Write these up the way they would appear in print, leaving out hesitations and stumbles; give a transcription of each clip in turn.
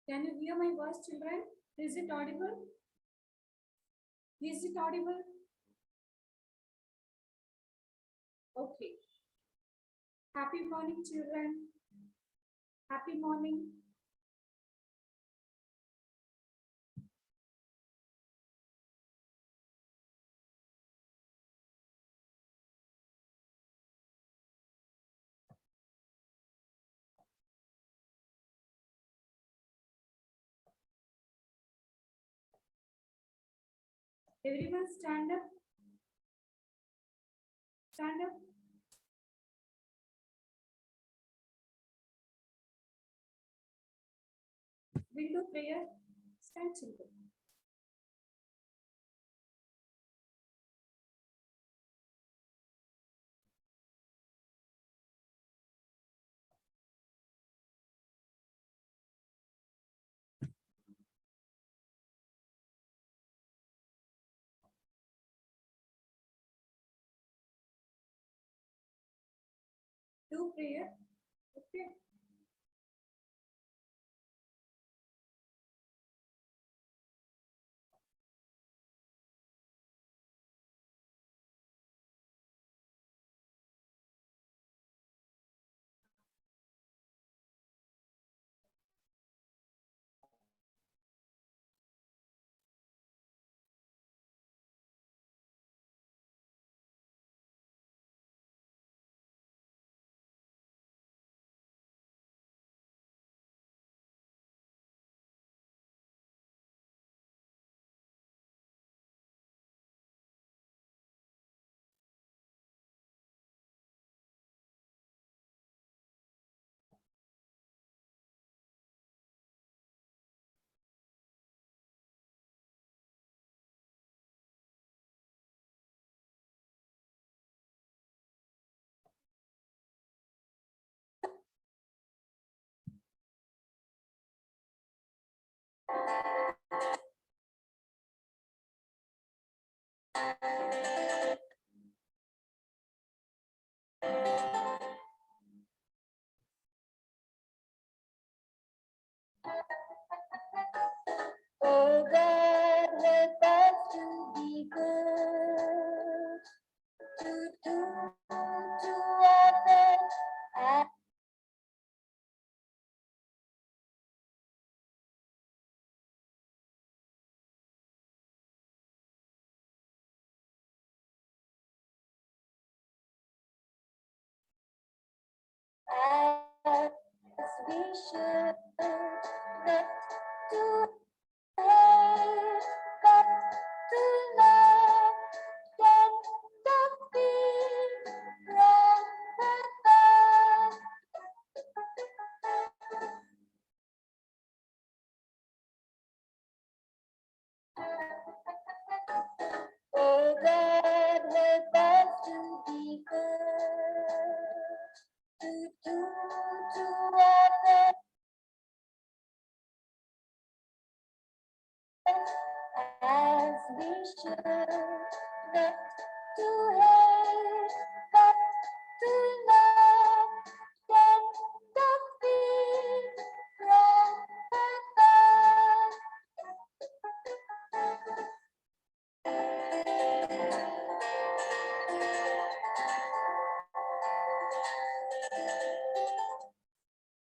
Can you hear my voice, children? Is it audible? Is it audible? Okay. Happy morning, children. Happy morning. Everyone stand up. Stand up. Window prayer. Stand, children. Do prayer. Okay. Oh God, help us to be good, to do to others as we should, not to hate, but to love, then the peace from above. Oh God, help us to be good, to do to others as we should, not to hate, but to love, then the peace from above.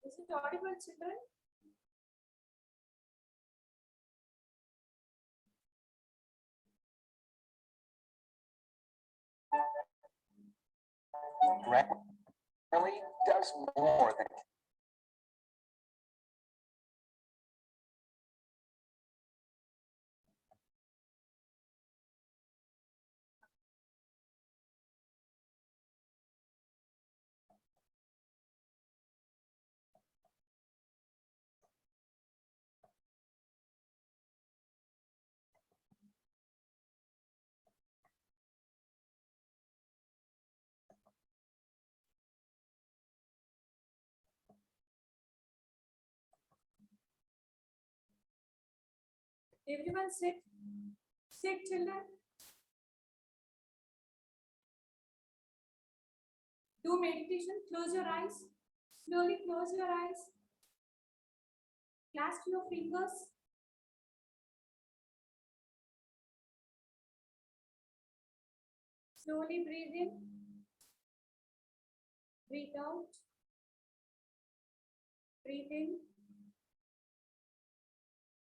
Is it audible, children? Grammarly does more than Everyone sit. Sit, children. Do meditation. Close your eyes. Slowly close your eyes. Clasp your fingers. Slowly breathe in. Breathe out. Breathe in.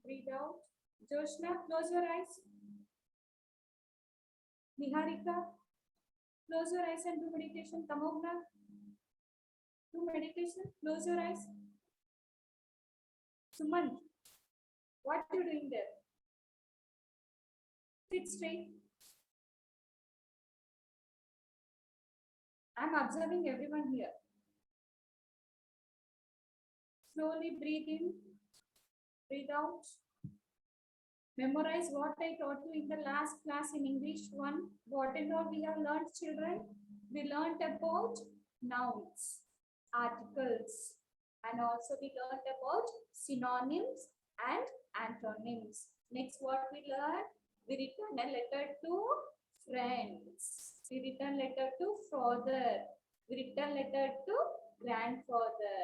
Breathe out. Joshna, close your eyes. Niharika, close your eyes and do meditation. Tamogna, do meditation. Close your eyes. Suman, what are you doing there? Sit straight. I'm observing everyone here. Slowly breathe in, breathe out. Memorize what I taught you in the last class in English 1. What and all we have learned, children? We learned about nouns, articles, and also we learned about synonyms and antonyms. Next, what we learned? We written a letter to friends. We written letter to father. We written letter to grandfather.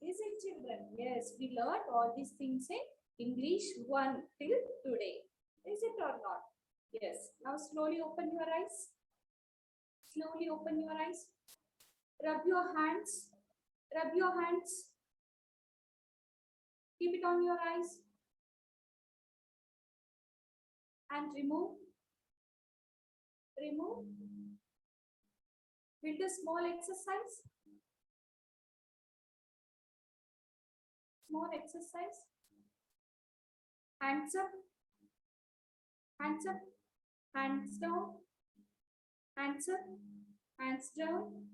Is it, children? Yes, we learned all these things in English 1 till today. Is it or not? Yes. Now slowly open your eyes. Slowly open your eyes. Rub your hands. Rub your hands. Keep it on your eyes. And remove. Remove. We'll do small exercise. Small exercise. Hands up. Hands up. Hands down. Hands up. Hands down.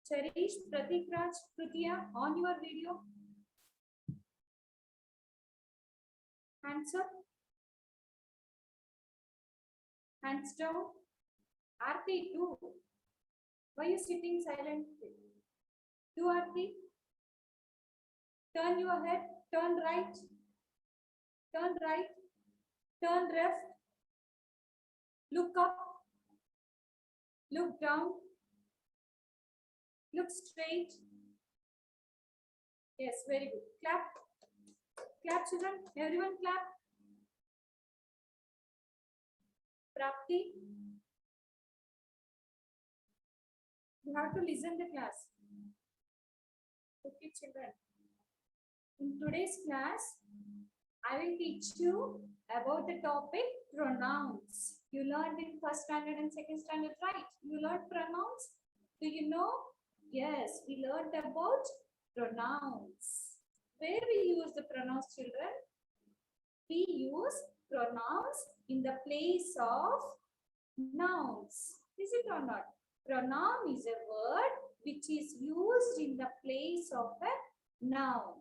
Cherish, Pratik Raj, Prithya, on your video. Hands up. Hands down. Aarti, do. Why are you sitting silently? Do, Aarti. Turn your head. Turn right. Turn right. Turn left. Look up. Look down. Look straight. Yes, very good. Clap. Clap, children. Everyone clap. Prapti. You have to listen the class. Okay, children. In today's class, I will teach you about the topic pronouns. You learned in first standard and second standard, right? You learned pronouns. Do you know? Yes, we learned about pronouns. Where we use the pronouns, children? We use pronouns in the place of nouns. Is it or not? Pronoun is a word which is used in the place of a noun.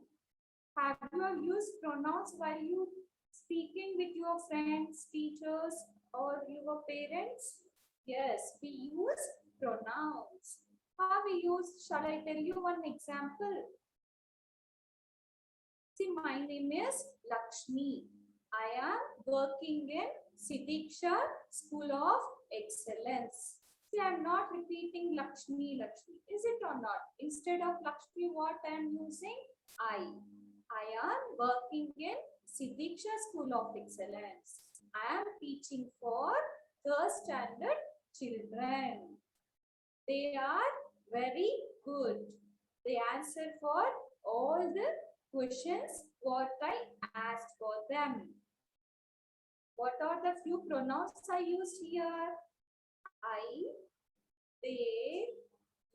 Have you all used pronouns while you speaking with your friends, teachers, or your parents? Yes, we use pronouns. How we use? Shall I tell you one example? See, my name is Lakshmi. I am working in Sidiksha School of Excellence. See, I am not repeating Lakshmi, Lakshmi. Is it or not? Instead of Lakshmi, what I am using? I am working in Sidiksha School of Excellence. I am teaching for third standard children. They are very good. They answer for all the questions what I asked for them. What are the few pronouns I used here? I, they,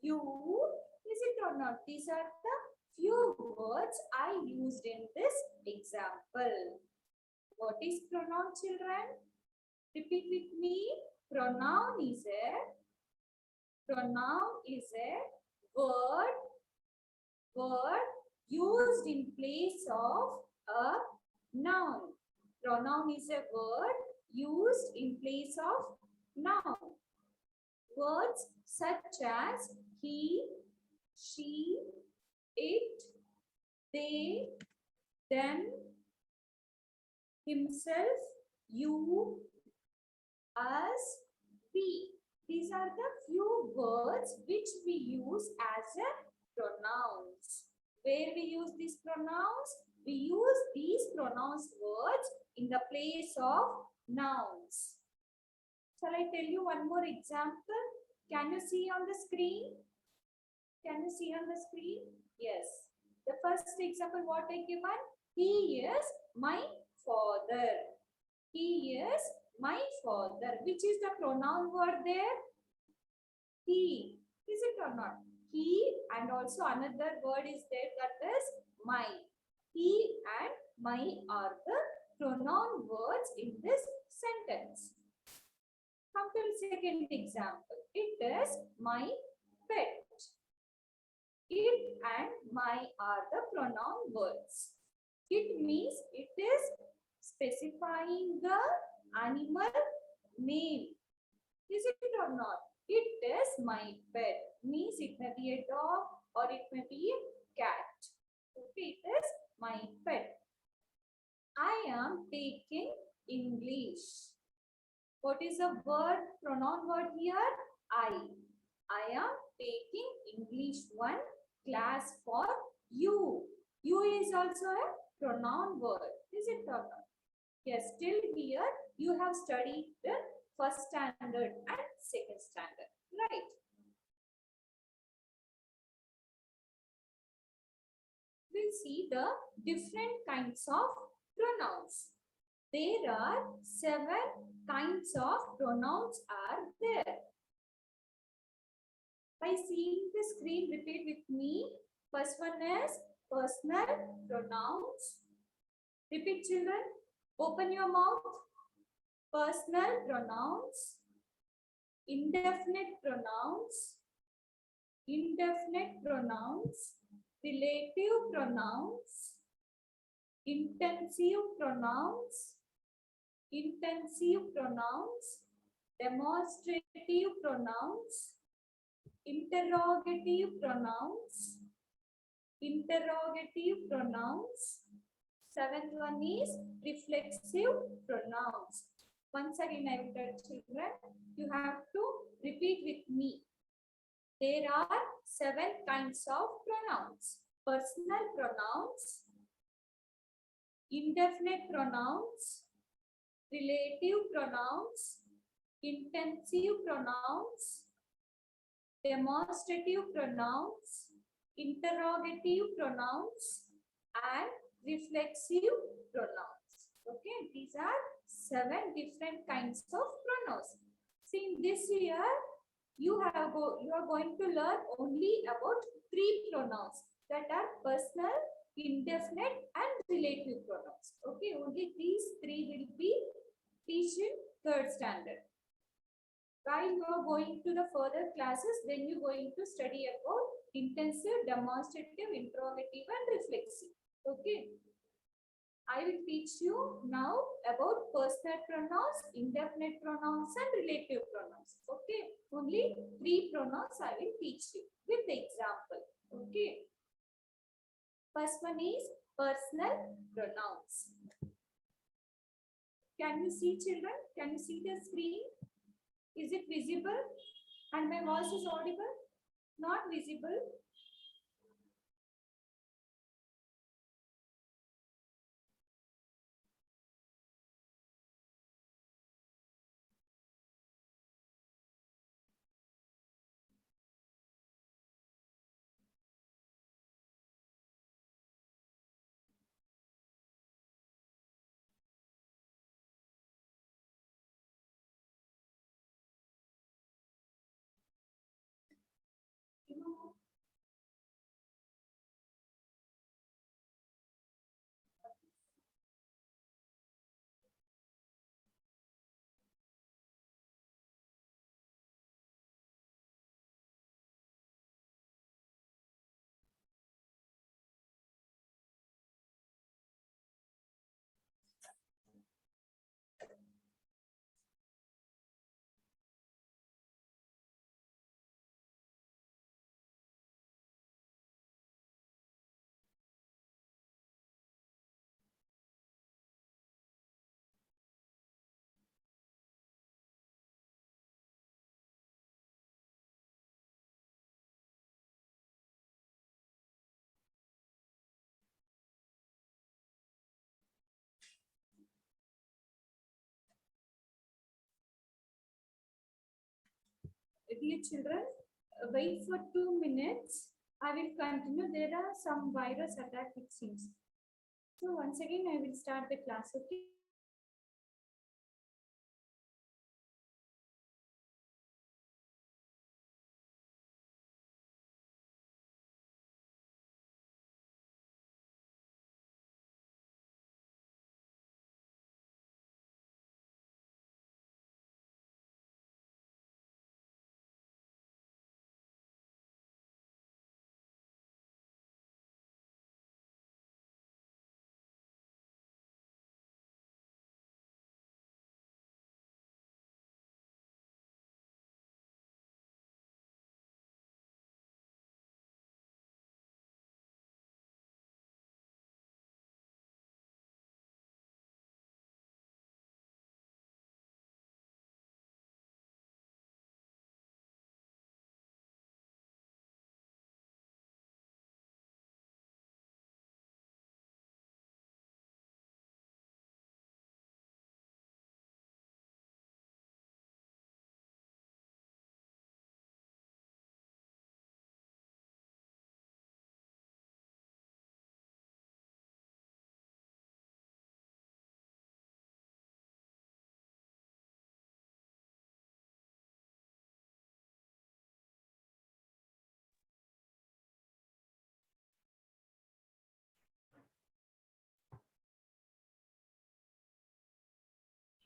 you. Is it or not? These are the few words I used in this example. What is pronoun, children? Repeat with me. Pronoun is a word used in place of a noun. Pronoun is a word used in place of noun. Words such as he, she, it, they, them, himself, you, us, we. These are the few words which we use as a pronouns. Where we use these pronouns? We use these pronouns words in the place of nouns. Shall I tell you one more example? Can you see on the screen? Can you see on the screen? Yes. The first example what I given? He is my father. He is my father. Which is the pronoun word there? He. Is it or not? He, and also another word is there, that is my. He and my are the pronoun words in this sentence. Come to the second example. It is my pet. It and my are the pronoun words. It means it is specifying the animal name. Is it or not? It is my pet. Means it may be a dog or it may be a cat. Okay, it is my pet. I am taking English. What is the word, pronoun word here? I. I am taking English 1 class for you. You is also a pronoun word. Is it or not? Yes, till here you have studied the first standard and second standard, right? We'll see the different kinds of pronouns. There are 7 kinds of pronouns are there. By seeing the screen, repeat with me. First one is personal pronouns. Repeat, children. Open your mouth. Personal pronouns. Indefinite pronouns. Indefinite pronouns. Relative pronouns. Intensive pronouns. Intensive pronouns. Demonstrative pronouns. Interrogative pronouns. Interrogative pronouns. 7th one is reflexive pronouns. Once again, I will tell children, you have to repeat with me. There are 7 kinds of pronouns. Personal pronouns, indefinite pronouns, relative pronouns, intensive pronouns, demonstrative pronouns, interrogative pronouns, and reflexive pronouns. Okay, these are 7 different kinds of pronouns. See, in this year, you are going to learn only about 3 pronouns, that are personal, indefinite, and relative pronouns. Okay, only these 3 will be teach in 3rd standard. While you are going to the further classes, then you are going to study about intensive, demonstrative, interrogative, and reflexive. Okay. I will teach you now about personal pronouns, indefinite pronouns, and relative pronouns. Okay. Only 3 pronouns I will teach you with the example. Okay. First one is personal pronouns. Can you see, children? Can you see the screen? Is it visible? And my voice is audible? Not visible. dear children, wait for 2 minutes. I will continue. There are some virus attack it seems. So once again, I will start the class. Okay.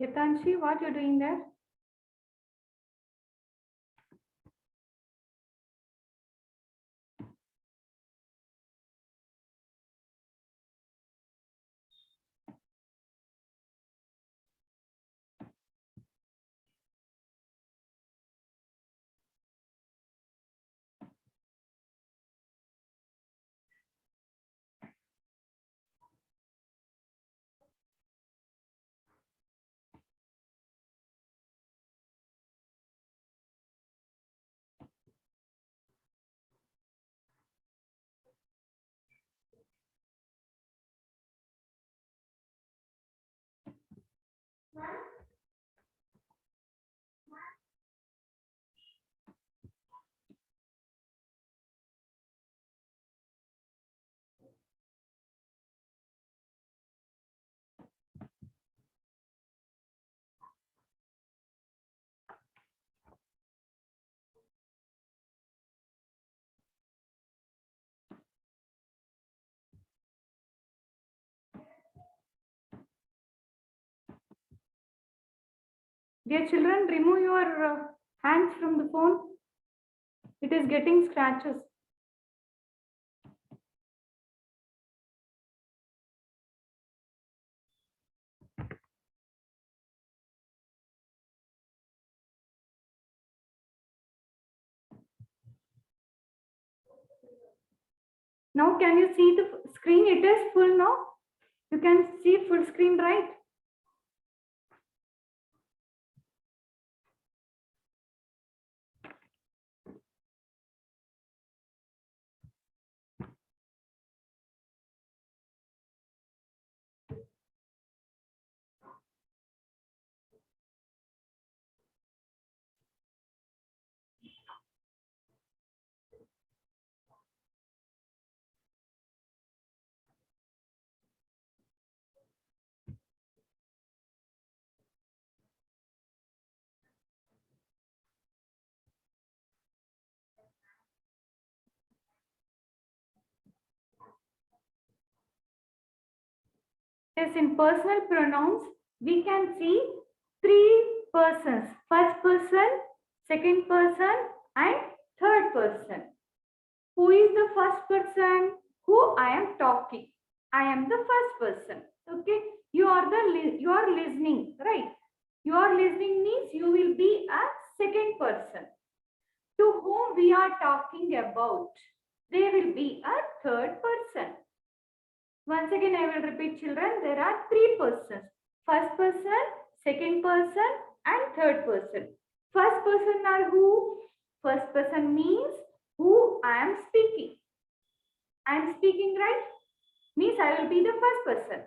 Hitanshi, what you're doing there? Dear children, remove your hands from the phone. It is getting scratches. Now can you see the screen? It is full now. You can see full screen, right? Yes, in personal pronouns, we can see three persons. First person, second person, and third person. Who is the first person? Who I am talking. I am the first person. Okay. You are listening, right? You are listening means you will be a second person. To whom we are talking about, they will be a third person. Once again, I will repeat, children. There are three persons. First person, second person, and third person. First person are who? First person means who I am speaking. I am speaking, right? Means I will be the first person.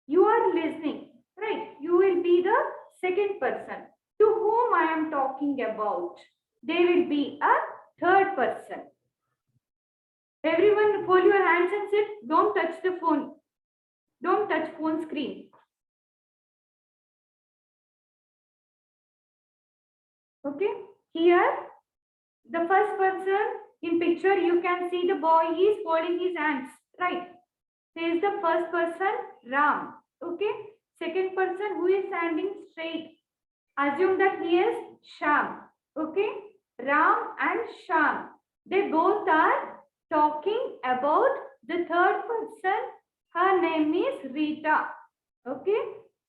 You are listening, right? You will be the second person. To whom I am talking about. they will be a third person. Everyone fold your hands and sit. Don't touch the phone. Don't touch phone screen. Okay. Here, the first person in picture, you can see the boy is folding his hands. Right. He is the first person, Ram. Okay. Second person who is standing straight. Assume that he is Sham. Okay. Ram and Sham. They both are talking about the third person. Her name is Rita. Okay.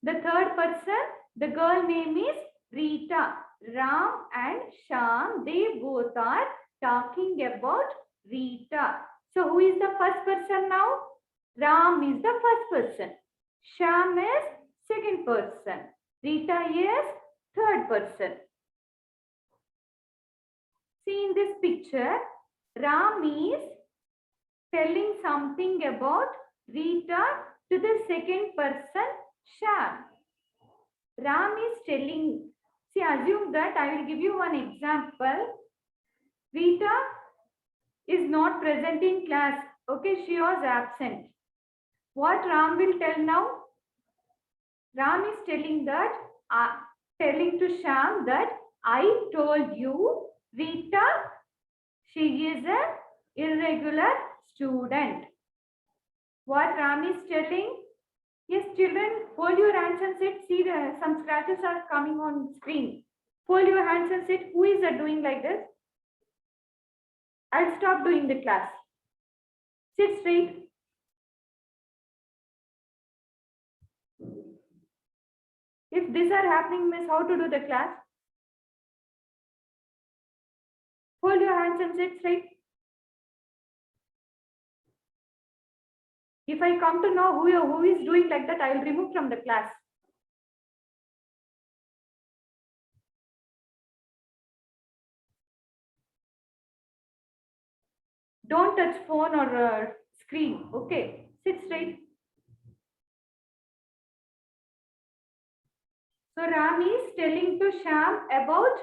The third person, the girl name is Rita. Ram and Sham, they both are talking about Rita. So who is the first person now? Ram is the first person. Sham is second person. Rita is third person. See in this picture, Ram is telling something about Rita to the second person, Sham. Ram is telling, see, assume that I will give you one example. Rita is not present in class. Okay, she was absent. What Ram will tell now? Ram is telling that, telling to Sham that I told you Rita, she is an irregular student. What Ram is telling? Yes, children, fold your hands and sit. See, some scratches are coming on screen. Fold your hands and sit. Who is doing like this? I'll stop doing the class. Sit straight. If these are happening, miss, how to do the class? Fold your hands and sit straight. If I come to know who is doing like that, I will remove from the class. Don't touch phone or screen. Okay, sit straight. So Ram is telling to Sham about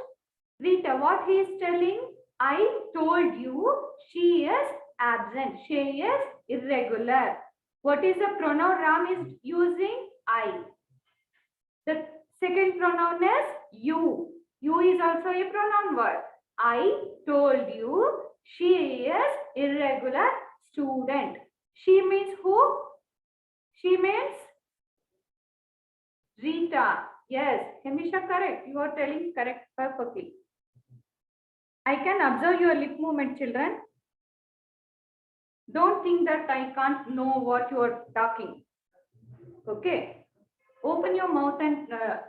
Rita. What he is telling? I told you she is absent. She is irregular. What is the pronoun Ram is using? I. The second pronoun is you. You is also a pronoun word. I told you she is irregular student. She means who? She means Rita. Yes, Hemisha, correct. You are telling correct perfectly. I can observe your lip movement, children. Don't think that I can't know what you are talking. Okay. Open your mouth and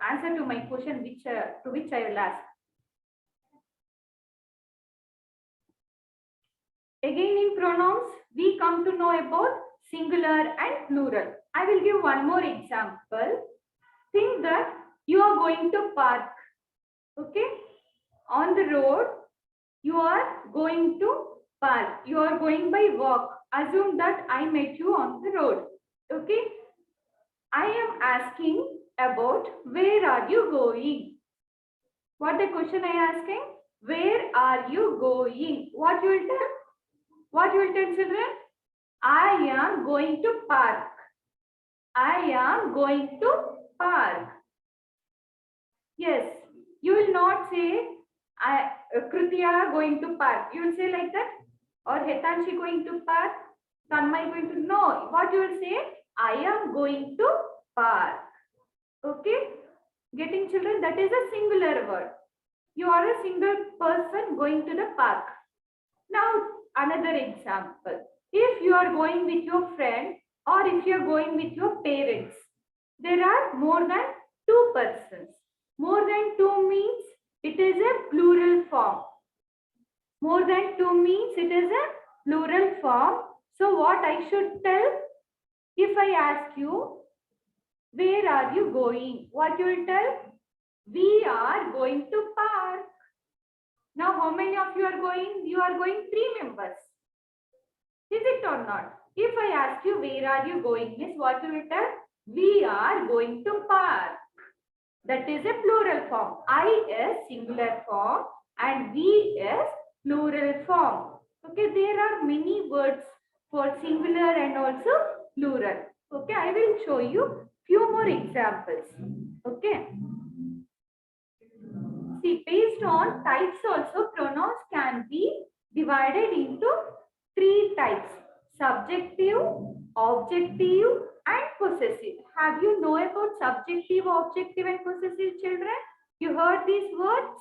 answer to my question, to which I will ask. Again, in pronouns, we come to know about singular and plural. I will give one more example. Think that you are going to park. Okay. On the road, you are going to park. You are going by walk. Assume that I met you on the road. Okay. I am asking about where are you going? What the question I am asking? Where are you going? What you will tell? What you will tell, children? I am going to park. I am going to park. Yes, you will not say Kritiya going to park. You will say like that? Or Hetanshi going to park? Tanmay going to? No. What you will say? I am going to park. Okay? Getting, children? That is a singular word. You are a single person going to the park. Now, another example. If you are going with your friend or if you are going with your parents, there are more than 2 persons. More than 2 means it is a plural form. More than 2 means it is a plural form. So what I should tell? If I ask you, where are you going? What you will tell? We are going to park. Now, how many of you are going? You are going 3 members. Is it or not? If I ask you, where are you going? Means what you will tell? We are going to park. That is a plural form. I is singular form. and we is plural form. Okay, there are many words for singular and also plural. Okay, I will show you few more examples. Okay. See, based on types also, pronouns can be divided into three types: subjective, objective, and possessive. Have you know about subjective, objective, and possessive, children? You heard these words?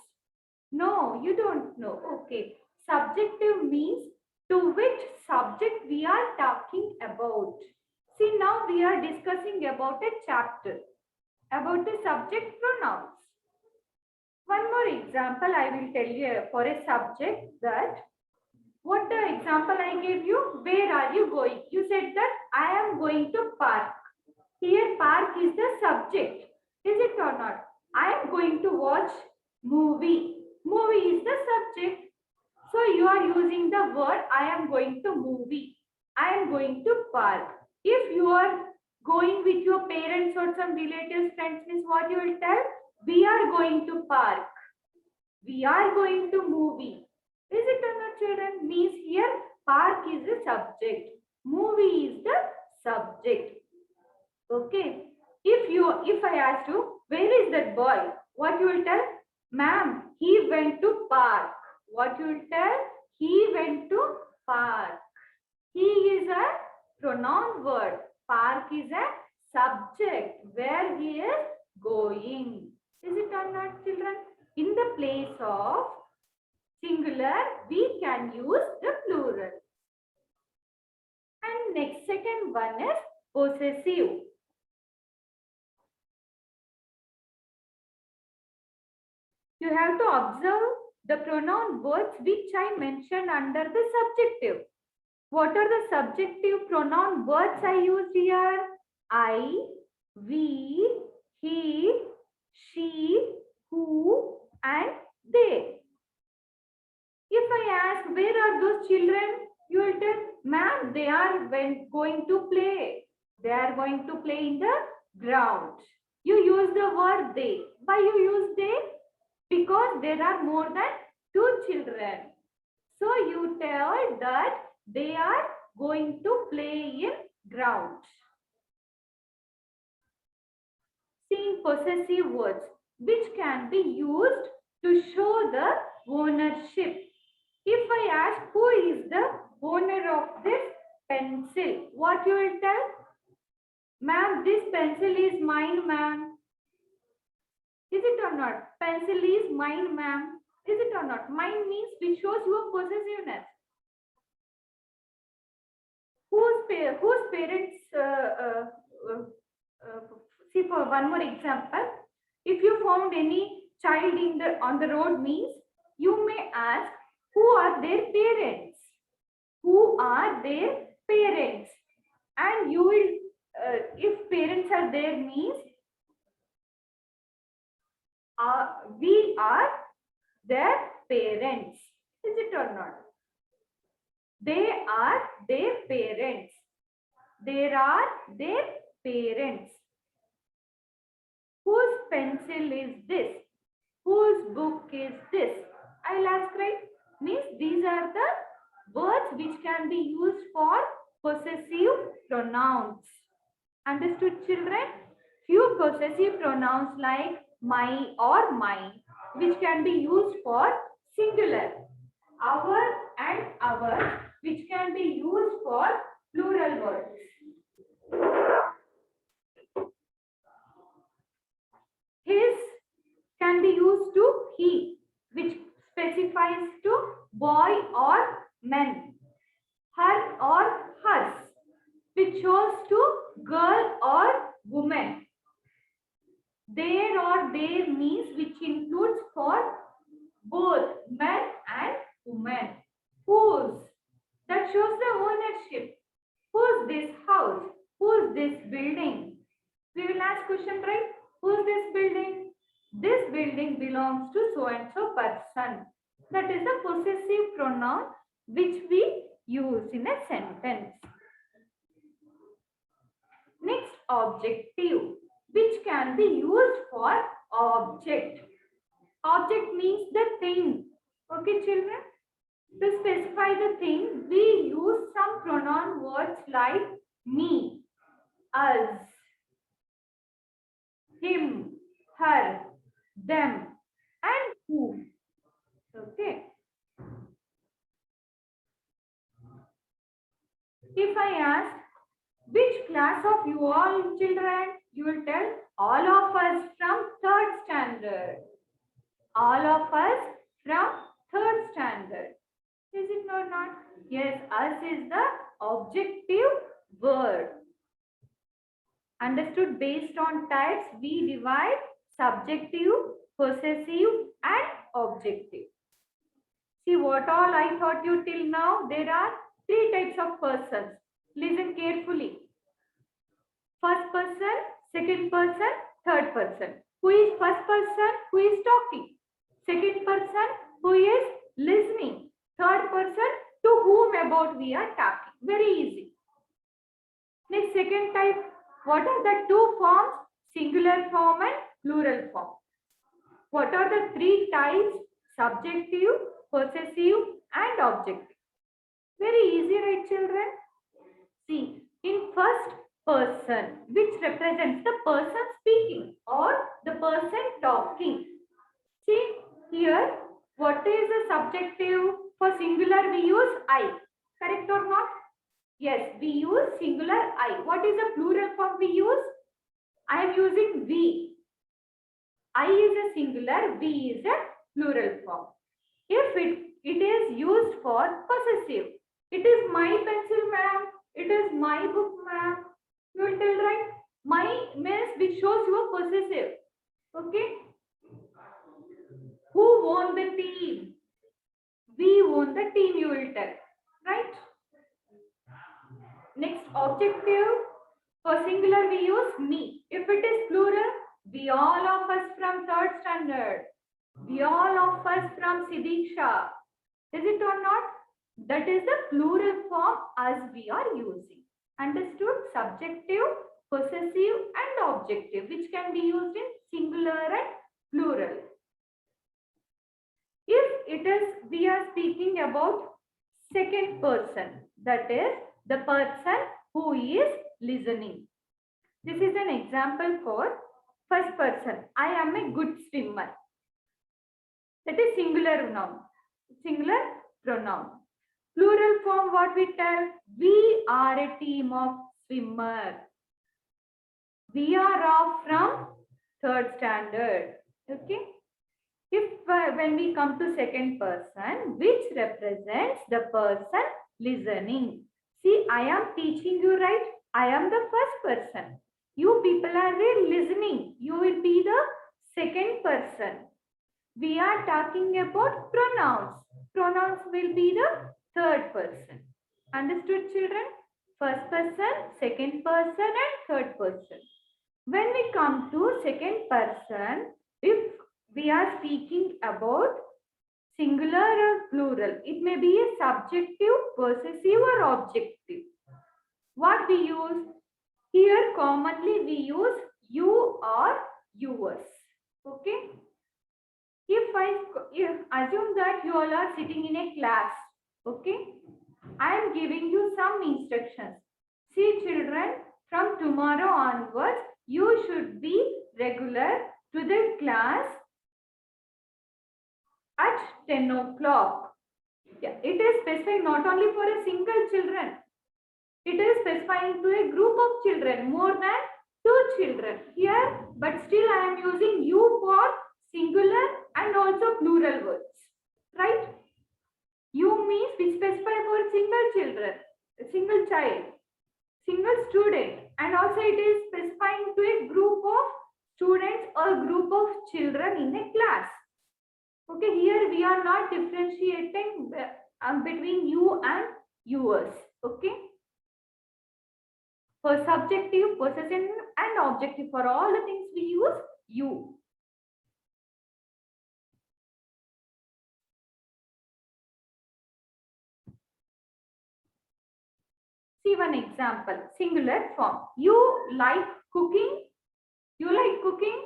No, you don't know. Okay. Subjective means to which subject we are talking about. See, now we are discussing about a chapter about the subject pronouns. One more example I will tell you for a subject that what the example I gave you, where are you going? You said that I am going to park. Here park is the subject. Is it or not? I am going to watch movie. Movie is the subject. So you are using the word I am going to movie. I am going to park. If you are going with your parents or some relatives, friends, means what you will tell? We are going to park. We are going to movie. Is it or not, children? Means here park is the subject. Movie is the subject. Okay. If I ask you, where is that boy? What you will tell? Ma'am, he went to park. What you will tell? He went to park. He is a pronoun word. Park is a subject where he is going. Is it or not, children? In the place of singular, we can use the plural. And next second one is possessive. You have to observe the pronoun words which I mentioned under the subjective. What are the subjective pronoun words I used here? I, we, he, she, who, and they. If I ask, where are those children? You will tell, ma'am, they are going to play. They are going to play in the ground. You use the word they. Why you use they? Because there are more than 2 children. So you tell that they are going to play in ground. See, possessive words which can be used to show the ownership. If I ask who is the owner of this pencil, what you will tell? Ma'am, this pencil is mine, ma'am. Is it or not? Pencil is mine, ma'am. Is it or not? Mine means which shows your possessiveness. Whose parents, see, for one more example, if you found any child on the road, means you may ask, who are their parents? Who are their parents? And you will, if parents are there, means we are their parents. Is it or not? They are their parents. There are their parents. Whose pencil is this? Whose book is this? I'll ask, right? Means these are the words which can be used for possessive pronouns. Understood, children? Few possessive pronouns like my or mine, which can be used for singular. Our and our, which can be used for plural words. His can be used to he, which specifies to boy or men. Her or hers, which shows to girl or woman. Their or their means which includes for both men and women. Whose, that shows the ownership. Whose this house? Whose this building? We will ask question, right? Whose this building? This building belongs to so and so person. That is the possessive pronoun which we use in a sentence. Next, objective, which can be used for object. Object means the thing Okay, children. To specify the thing, we use some pronoun words like me, us, him, her, them, and who. Okay. If I ask, which class of you all children? You will tell all of us from third standard. All of us from third standard. Is it or not? Yes, us is the objective word. Understood? Based on types, we divide subjective, possessive, and objective. See what all I taught you till now? There are three types of persons. Listen carefully. First person, second person, third person. Who is first person? Who is talking? Second person, who is listening? Third person, to whom about we are talking. Very easy. Next, second type. What are the two forms? Singular form and plural form. What are the three types? Subjective, possessive, and objective. Very easy, right, children? See, in first person, which represents the person speaking or the person talking. See, here, what is the subjective? For singular, we use I. Correct or not? Yes, we use singular I. What is the plural form we use? I am using we. I is a singular, we is a plural form. If it is used for possessive, it is my pencil, ma'am. It is my book, ma'am. You will tell, right? My means which shows you are possessive. Okay. Who won the team? We won the team, you will tell. Right? Next, objective. For singular, we use me. If it is plural, we all of us from third standard. We all of us from Sidiksha. Is it or not? That is the plural form as we are using. Understood? Subjective, possessive, and objective, which can be used in singular and plural. If it is, we are speaking about second person, that is the person who is listening. This is an example for first person. I am a good swimmer. That is singular noun, singular pronoun. Plural form, what we tell? We are a team of swimmers. We are off from third standard. Okay. If when we come to second person, which represents the person listening. See, I am teaching you, right? I am the first person. You people are there listening. You will be the second person. We are talking about pronouns. Pronouns will be the third person. Understood, children? First person, second person, and third person. When we come to second person, if we are speaking about singular or plural, it may be a subjective, possessive, or objective. What we use? Here commonly we use you or yours. Okay. If I assume that you all are sitting in a class, okay, I am giving you some instructions. See, children, from tomorrow onwards, you should be regular to the class at 10 o'clock. Yeah, it is specifying not only for a single children, it is specifying to a group of children, more than 2 children here, but still I am using you for singular and also plural words, right? You means we specify for single children, a single child, single student, and also it is specifying to a group of students or group of children in a class. Okay, here we are not differentiating between you and yours. Okay. For subjective, possessive, and objective, for all the things we use you. See one example, singular form. You like cooking? You like cooking?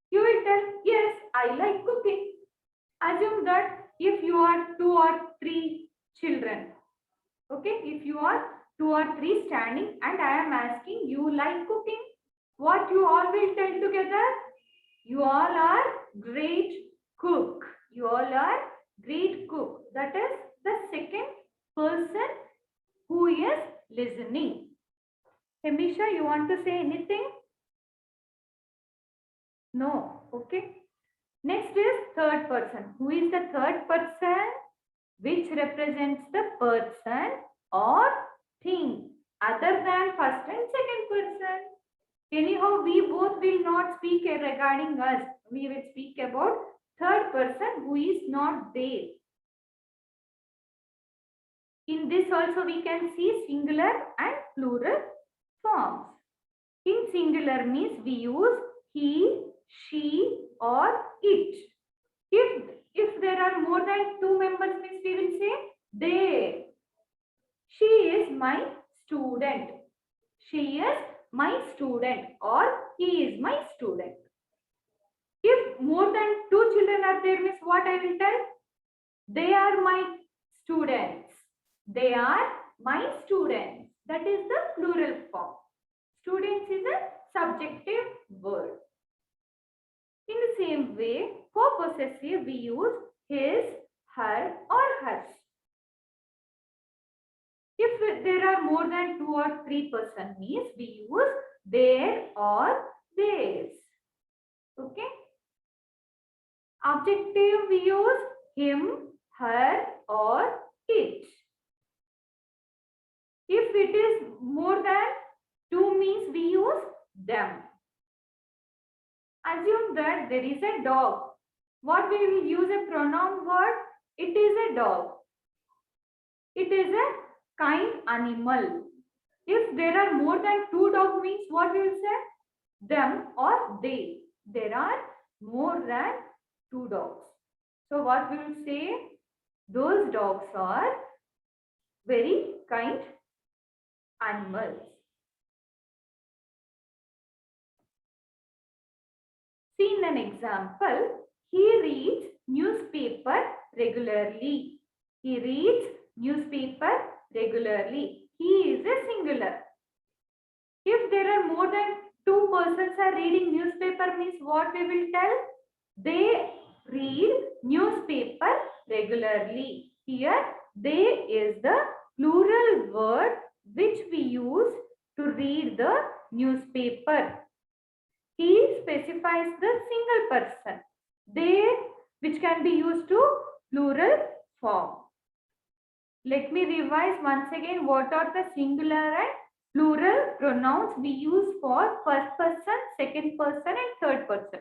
You will tell, yes, I like cooking. Assume that if you are 2 or 3 children, okay, if you are 2 or 3 standing and I am asking you like cooking, what you all will tell together? You all are great cook. You all are great cook. That is the second person who is listening. Hamisha, you want to say anything? No. Okay. Next is third person. Who is the third person? Which represents the person or thing other than first and second person. Anyhow, we both will not speak regarding us. We will speak about third person who is not there. In this also we can see singular and plural forms. In singular means we use he, she or it. If there are more than 2 members means we will say they. She is my student. She is my student or he is my student. If more than 2 children are there means what I will tell? They are my students. They are my students. That is the plural form. Students is a subjective word. In the same way, for possessive we use his, her or hers. If there are more than 2 or 3 person means we use their or theirs. Okay. Adjective we use him, her or it. If it is more than 2 means we use them. Assume that there is a dog. What we will use a pronoun word? It is a dog. It is a kind animal. If there are more than 2 dogs means what we will say? Them or they. There are more than 2 dogs. So what we will say? Those dogs are very kind animals. See in an example, he reads newspaper regularly. He reads newspaper regularly. He is a singular. If there are more than 2 persons are reading newspaper means what we will tell? They read newspaper regularly. Here they is the plural word which we use to read the newspaper. He specifies the single person. They, which can be used to plural form. Let me revise once again what are the singular and plural pronouns we use for first person, second person and third person.